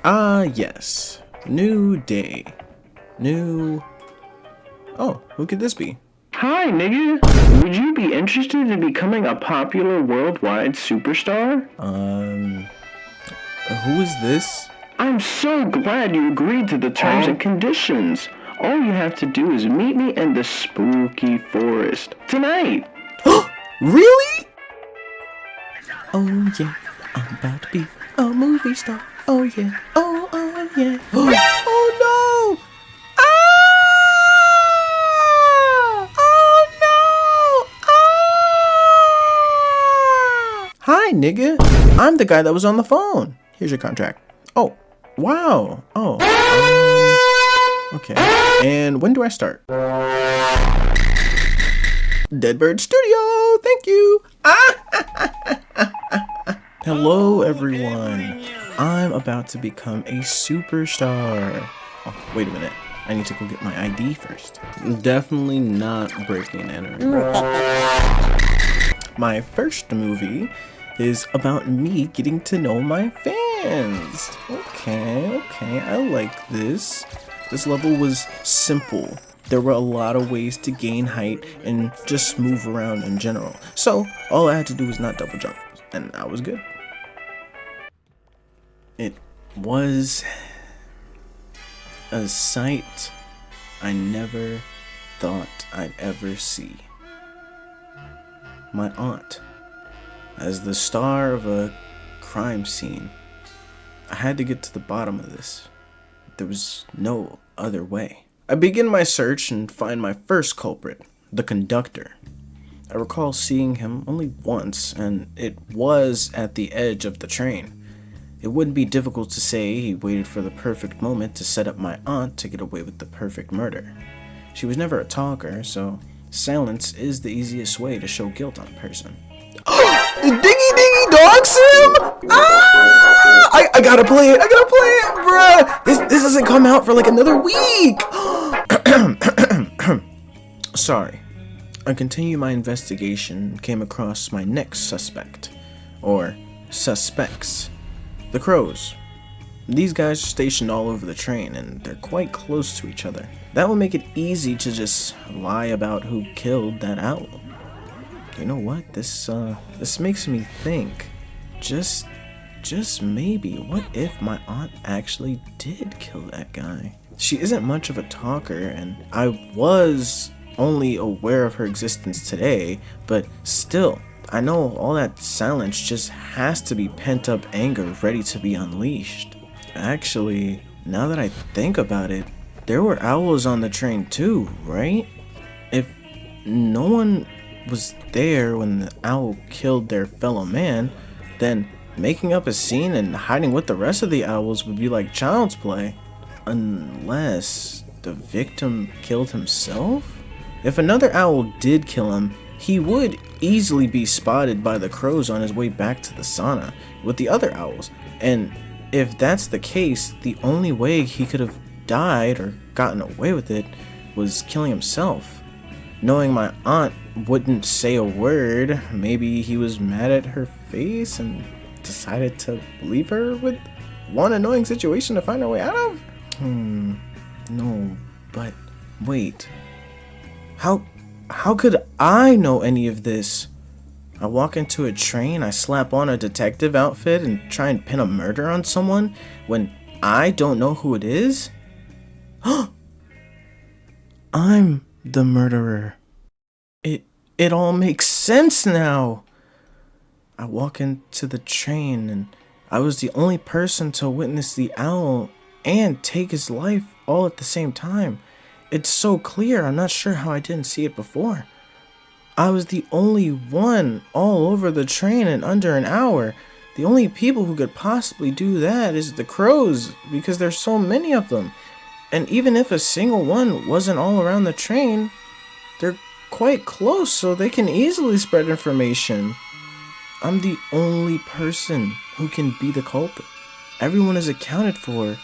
Yes. New day. New... Oh, who could this be? Hi, nigga. Would you be interested in becoming a popular worldwide superstar? Who is this? I'm so glad you agreed to the terms and conditions. All you have to do is meet me in the spooky forest tonight. Really? Oh yeah, I'm about to be a movie star. Oh yeah, oh yeah. Oh no! Ah! Oh no! Ah! Hi, nigga. I'm the guy that was on the phone. Here's your contract. Oh, wow. Oh. Okay. And when do I start? Deadbird Studio. Thank you. Hello, everyone. I'm about to become a superstar. Oh, wait a minute. I need to go get my ID first. Definitely not breaking and entering. My first movie is about me getting to know my fans. Okay, I like this. This level was simple. There were a lot of ways to gain height and just move around in general. So all I had to do was not double jump, and I was good. It was a sight I never thought I'd ever see. My aunt, as the star of a crime scene. I had to get to the bottom of this. There was no other way. I begin my search and find my first culprit, the conductor. I recall seeing him only once, and it was at the edge of the train. It wouldn't be difficult to say he waited for the perfect moment to set up my aunt to get away with the perfect murder. She was never a talker, so silence is the easiest way to show guilt on a person. Diggy dogs him! I gotta play it, bruh! This doesn't come out for like another week! Sorry. I continue my investigation and came across my next suspect. Or suspects. The Crows. These guys are stationed all over the train and they're quite close to each other. That will make it easy to just lie about who killed that owl. You know what? This makes me think. Just maybe, what if my aunt actually did kill that guy? She isn't much of a talker, and I was only aware of her existence today, but still, I know all that silence just has to be pent-up anger ready to be unleashed. Actually, now that I think about it, there were owls on the train too, right? If no one was there when the owl killed their fellow man, then making up a scene and hiding with the rest of the owls would be like child's play. Unless the victim killed himself? If another owl did kill him, he would easily be spotted by the crows on his way back to the sauna with the other owls. And if that's the case, the only way he could have died or gotten away with it was killing himself. Knowing my aunt wouldn't say a word, maybe he was mad at her face and decided to leave her with one annoying situation to find her way out of? No, but wait. How could I know any of this? I walk into a train, I slap on a detective outfit and try and pin a murder on someone when I don't know who it is? I'm the murderer. It all makes sense now. I walk into the train and I was the only person to witness the owl and take his life all at the same time. It's so clear, I'm not sure how I didn't see it before. I was the only one all over the train in under an hour. The only people who could possibly do that is the crows because there's so many of them. And even if a single one wasn't all around the train, they're quite close so they can easily spread information. I'm the only person who can be the culprit. Everyone is accounted for,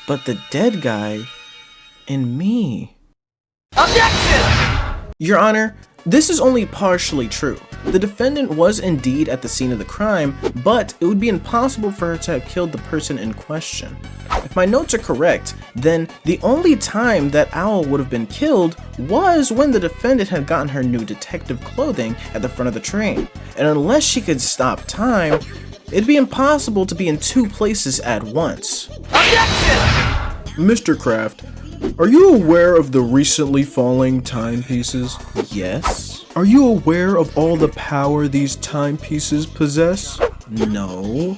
but the dead guy and me. Objection! Your Honor, this is only partially true. The defendant was indeed at the scene of the crime, but it would be impossible for her to have killed the person in question. If my notes are correct, then the only time that Owl would have been killed was when the defendant had gotten her new detective clothing at the front of the train. And unless she could stop time, it'd be impossible to be in two places at once. Objection! Mr. Kraft, are you aware of the recently falling timepieces? Yes. Are you aware of all the power these timepieces possess? No.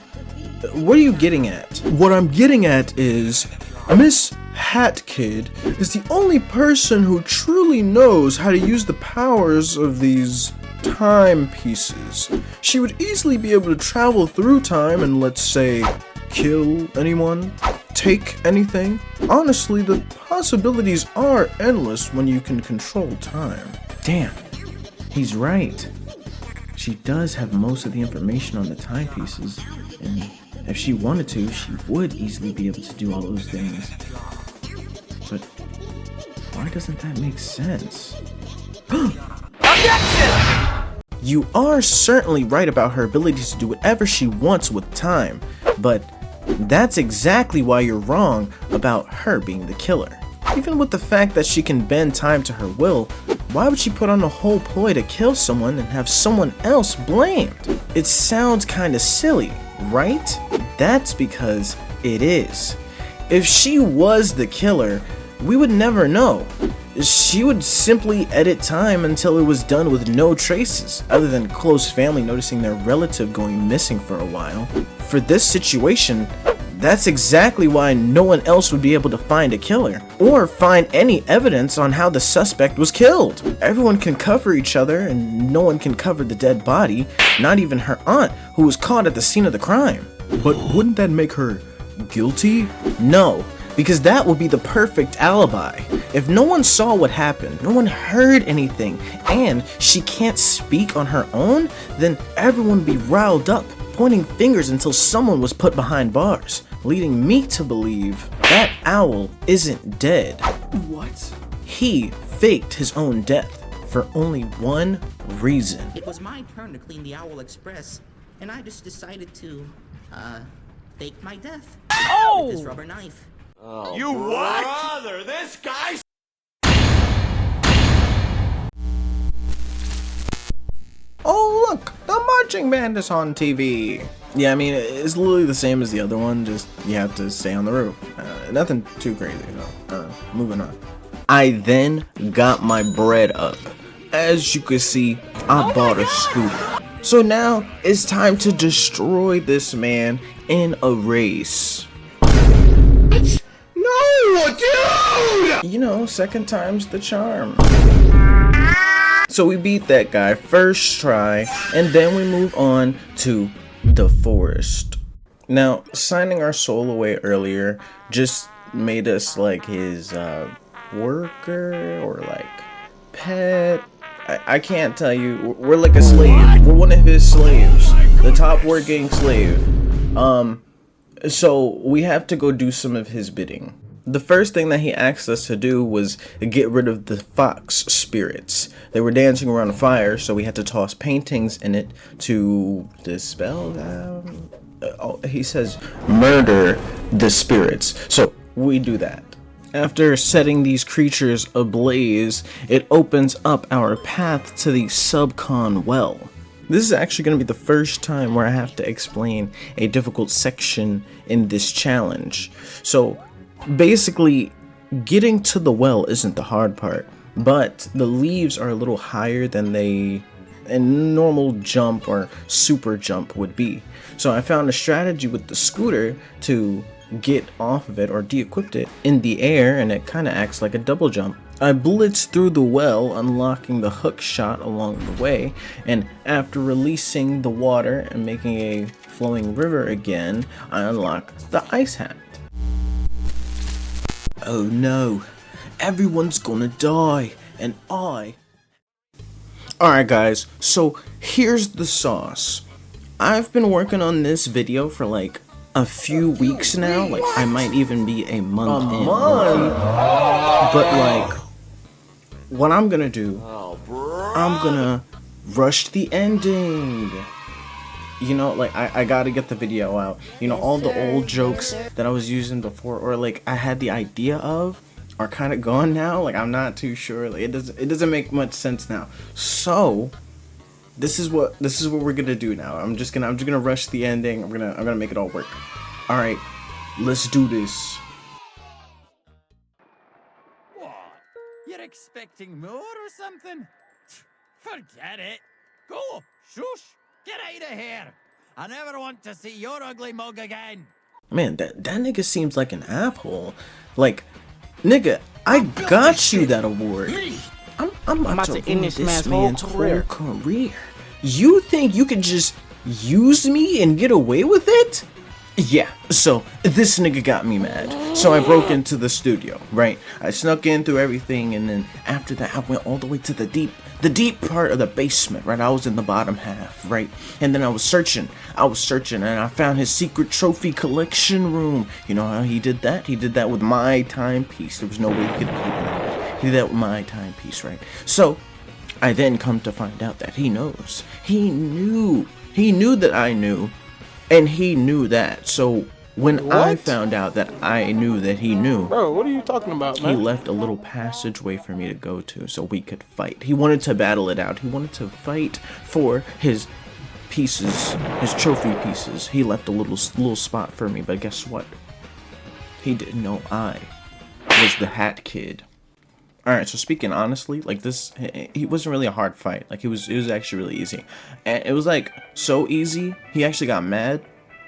What are you getting at? What I'm getting at is, Miss Hat Kid is the only person who truly knows how to use the powers of these timepieces. She would easily be able to travel through time and, let's say, kill anyone, take anything. Honestly, the possibilities are endless when you can control time. Damn, he's right. She does have most of the information on the timepieces, and if she wanted to, she would easily be able to do all those things. But why doesn't that make sense? Objection! You are certainly right about her ability to do whatever she wants with time, but that's exactly why you're wrong about her being the killer. Even with the fact that she can bend time to her will, why would she put on a whole ploy to kill someone and have someone else blamed? It sounds kinda silly, right? That's because it is. If she was the killer, we would never know. She would simply edit time until it was done with no traces, other than close family noticing their relative going missing for a while. For this situation, that's exactly why no one else would be able to find a killer, or find any evidence on how the suspect was killed. Everyone can cover each other, and no one can cover the dead body, not even her aunt, who was caught at the scene of the crime. But wouldn't that make her guilty? No, because that would be the perfect alibi. If no one saw what happened, no one heard anything, and she can't speak on her own, then everyone would be riled up, pointing fingers until someone was put behind bars, leading me to believe that Owl isn't dead. What? He faked his own death for only one reason. It was my turn to clean the Owl Express, and I just decided to, fake my death. Oh! With this rubber knife. You what? Brother, this guy's... Oh look, the marching band is on TV. Yeah, I mean, it's literally the same as the other one, just you have to stay on the roof. Nothing too crazy though. Moving on. I then got my bread up. As you can see, I bought a scooter. So now it's time to destroy this man in a race. No, dude! You know, second time's the charm. So we beat that guy first try, and then we move on to the forest. Now, signing our soul away earlier just made us like his worker or like pet. I can't tell you. We're like a slave. We're one of his slaves. The top working slave. So we have to go do some of his bidding. The first thing that he asked us to do was get rid of the fox spirits. They were dancing around a fire, so we had to toss paintings in it to dispel them. He says, murder the spirits. So we do that. After setting these creatures ablaze, it opens up our path to the Subcon well. This is actually going to be the first time where I have to explain a difficult section in this challenge. So basically, getting to the well isn't the hard part, but the leaves are a little higher than a normal jump or super jump would be. So I found a strategy with the scooter to get off of it or de-equipped it in the air, and it kind of acts like a double jump. I blitzed through the well, unlocking the hook shot along the way, and after releasing the water and making a flowing river again, I unlocked the ice hat. Oh no, everyone's gonna die, and Alright guys, so here's the sauce. I've been working on this video for like a few weeks now, like I might even be a month in. But like, what I'm gonna do, I'm gonna rushed the ending. You know, like, I gotta get the video out. You know, all the old jokes that I was using before, or like I had the idea of, are kind of gone now. Like, I'm not too sure. Like, it doesn't make much sense now. So this is what we're gonna do now. I'm just gonna rush the ending. I'm gonna make it all work. All right, let's do this. What? You're expecting more or something? Forget it. Go, shush, get out of here. I never want to see your ugly mug again. Man, that nigga seems like an asshole. Like, nigga, I got you that award. I'm about to end this man's whole career. You think you can just use me and get away with it? Yeah, so this nigga got me mad. So I broke into the studio, right? I snuck in through everything, and then after that I went all the way to the deep part of the basement, right? I was in the bottom half, right? And then I was searching and I found his secret trophy collection room. You know how he did that? He did that with my timepiece. There was no way he could keep that. He did that with my timepiece, right? So I then come to find out that he knows. He knew that I knew, and he knew that. So when I found out that I knew that he knew, bro, what are you talking about, man? He left a little passageway for me to go to so we could fight. He wanted to battle it out. He wanted to fight for his pieces, his trophy pieces. He left a little spot for me, but guess what? He didn't know I was the Hat Kid. Alright, so speaking honestly, like this, he wasn't really a hard fight. Like it was actually really easy. And it was like so easy, he actually got mad.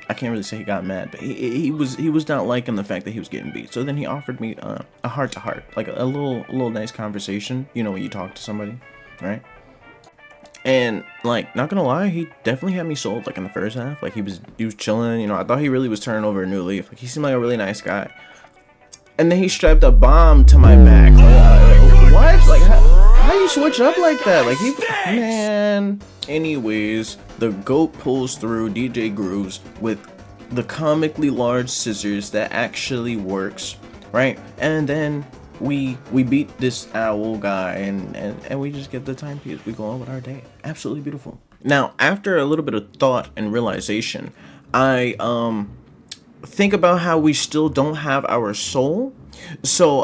I can't really say he got mad, but he was not liking the fact that he was getting beat. So then he offered me a heart-to-heart, like a little nice conversation. You know, when you talk to somebody, right? And like, not gonna lie, he definitely had me sold. Like in the first half, like he was chilling. You know, I thought he really was turning over a new leaf. Like he seemed like a really nice guy. And then he strapped a bomb to my back. What? Like how do you switch up like that? Like man. Anyways, the GOAT pulls through DJ Grooves with the comically large scissors that actually works, right? And then we beat this owl guy and we just get the timepiece. We go on with our day. Absolutely beautiful. Now, after a little bit of thought and realization, I think about how we still don't have our soul. So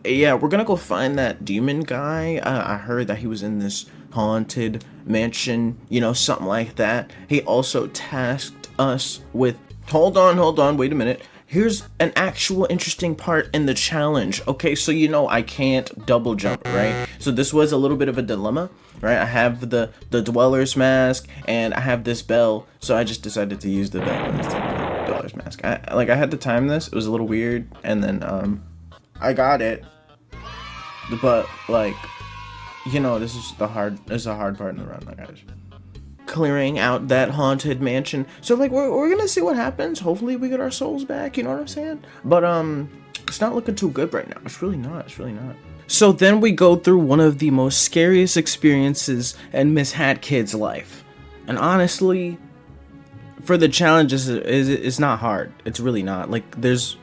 yeah, we're gonna go find that demon guy. I heard that he was in this haunted mansion, you know, something like that. He also tasked us with hold on, wait a minute. Here's an actual interesting part in the challenge. Okay, so you know I can't double jump, right? So this was a little bit of a dilemma, right? I have the dweller's mask and I have this bell, so I just decided to use the bell instead of the dweller's mask. I had to time this. It was a little weird, and then I got it, but like, you know, this is a hard part in the run, guys. Clearing out that haunted mansion. So like we're gonna see what happens. Hopefully we get our souls back, you know what I'm saying? But it's not looking too good right now. It's really not. So then we go through one of the most scariest experiences in Miss Hat Kid's life. And honestly, for the challenges, it's not hard. It's really not. Like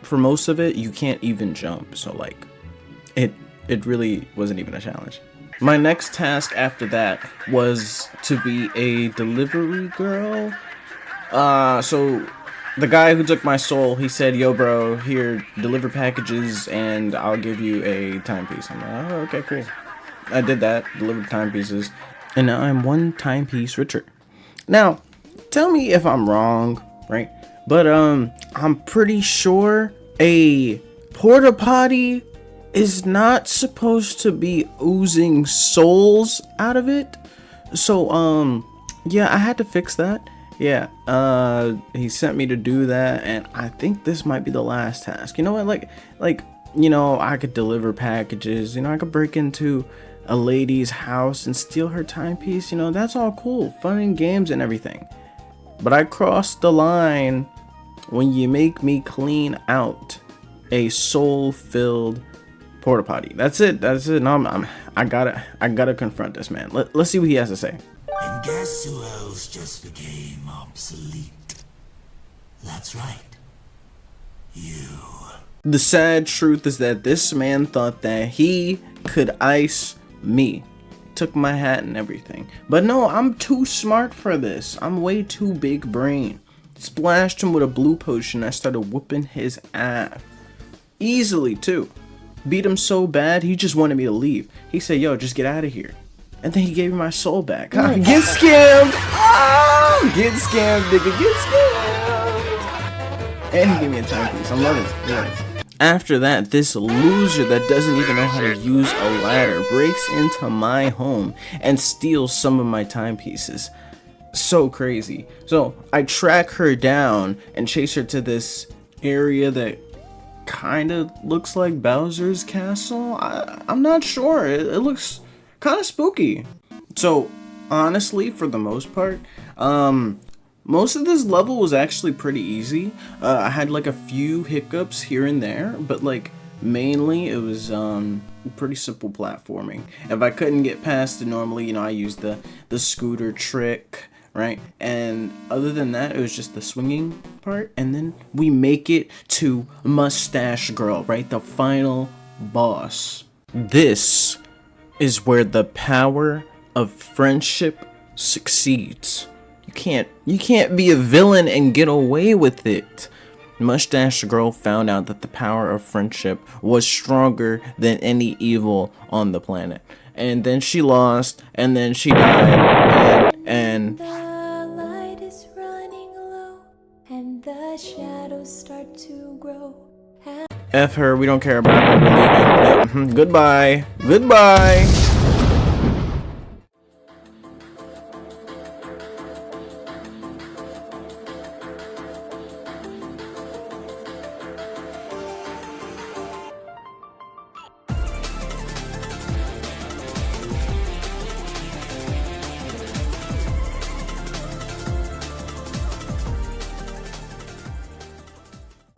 for most of it, you can't even jump. So like it really wasn't even a challenge. My next task after that was to be a delivery girl. So the guy who took my soul, he said, yo bro, here, deliver packages and I'll give you a timepiece. I'm like, oh, okay, cool. I did that, delivered timepieces, and now I'm one timepiece richer. Now, tell me if I'm wrong, right? But I'm pretty sure a porta potty is not supposed to be oozing souls out of it. So yeah, I had to fix that. Yeah, he sent me to do that, and I think this might be the last task. You know what, like you know, I could deliver packages, you know, I could break into a lady's house and steal her timepiece, you know, that's all cool, fun and games and everything. But I crossed the line when you make me clean out a soul-filled porta potty. That's it. No, I gotta confront this man. Let's see what he has to say. And guess who else just became obsolete? That's right. You. The sad truth is that this man thought that he could ice me. took my hat and everything. But no, I'm too smart for this. I'm way too big brain. Splashed him with a blue potion. I started whooping his ass. Easily, too. Beat him so bad, he just wanted me to leave. He said, yo, just get out of here. And then he gave me my soul back. Get scammed! Oh, get scammed, nigga. Get scammed! And he gave me a timepiece. I'm loving it. Yeah. After that, this loser that doesn't even know how to use a ladder breaks into my home and steals some of my timepieces. So crazy. So I track her down and chase her to this area that kind of looks like Bowser's castle. I'm not sure. It looks kind of spooky. So honestly, for the most part, most of this level was actually pretty easy. I had like a few hiccups here and there, but like mainly it was pretty simple platforming. If I couldn't get past it normally, you know, I used the scooter trick, right? And other than that, it was just the swinging part. And then we make it to Mustache Girl, right? The final boss. This is where the power of friendship succeeds. You can't be a villain and get away with it. Mustache Girl found out that the power of friendship was stronger than any evil on the planet. And then she lost, and then she died, and The light is running low, and the shadows start to grow. F her, we don't care about her, we're leaving. Yep. Goodbye. Goodbye.